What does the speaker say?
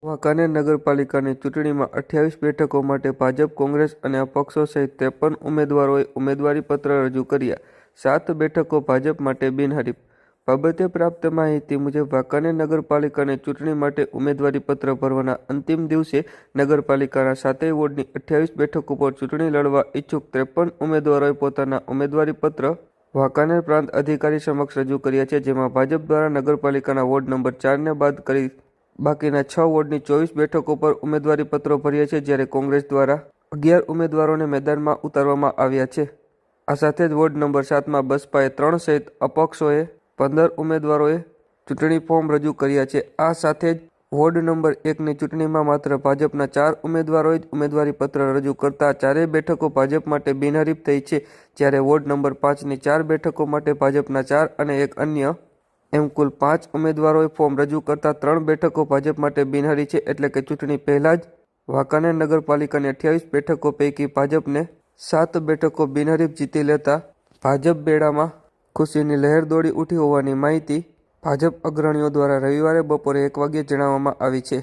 વાંકાનેર નગરપાલિકાની ચૂંટણીમાં 28 બેઠકો માટે ભાજપ, કોંગ્રેસ અને અપક્ષો સહિત 53 ઉમેદવારોએ ઉમેદવારીપત્ર રજૂ કર્યા। 7 બેઠકો ભાજપ માટે બિનહરીફ। બાબતે પ્રાપ્ત માહિતી મુજબ વાંકાનેર નગરપાલિકાની ચૂંટણી માટે ઉમેદવારીપત્ર ભરવાના અંતિમ દિવસે નગરપાલિકાના 7 વોર્ડની 28 બેઠકો પર ચૂંટણી લડવા ઈચ્છુક 53 ઉમેદવારોએ પોતાના ઉમેદવારીપત્ર વાંકાનેર પ્રાંત અધિકારી સમક્ષ રજૂ કર્યા છે, જેમાં ભાજપ દ્વારા નગરપાલિકાના વોર્ડ નંબર 4ને બાદ કરી બાકીના 6 વોર્ડની 24 બેઠકો પર ઉમેદવારીપત્રો ભર્યા છે, જ્યારે કોંગ્રેસ દ્વારા 11 ઉમેદવારોને મેદાનમાં ઉતારવામાં આવ્યા છે। આ સાથે જ વોર્ડ નંબર 7માં બસપાએ 3 સહિત અપક્ષોએ 15 ઉમેદવારોએ ચૂંટણી ફોર્મ રજૂ કર્યા છે। આ સાથે જ વોર્ડ નંબર 1ની ચૂંટણીમાં માત્ર ભાજપના 4 ઉમેદવારોએ જ ઉમેદવારીપત્ર રજૂ કરતા ચારેય બેઠકો ભાજપ માટે બિનહરીફ થઈ છે, જ્યારે વોર્ડ નંબર 5ની 4 બેઠકો માટે ભાજપના 4 અને એક અન્ય એમ કુલ 5 ઉમેદવારોએ ફોર્મ રજૂ કરતા 3 બેઠકો ભાજપ માટે બિનહરીફ છે। એટલે કે ચૂંટણી પહેલા જ વાંકાનેર નગરપાલિકાની 28 બેઠકો પૈકી ભાજપને 7 બેઠકો બિનહરીફ જીતી લેતા ભાજપ બેડામાં ખુશીની લહેર દોડી ઉઠી હોવાની માહિતી ભાજપ અગ્રણીઓ દ્વારા રવિવારે બપોરે 1 વાગ્યે જણાવવામાં આવી છે।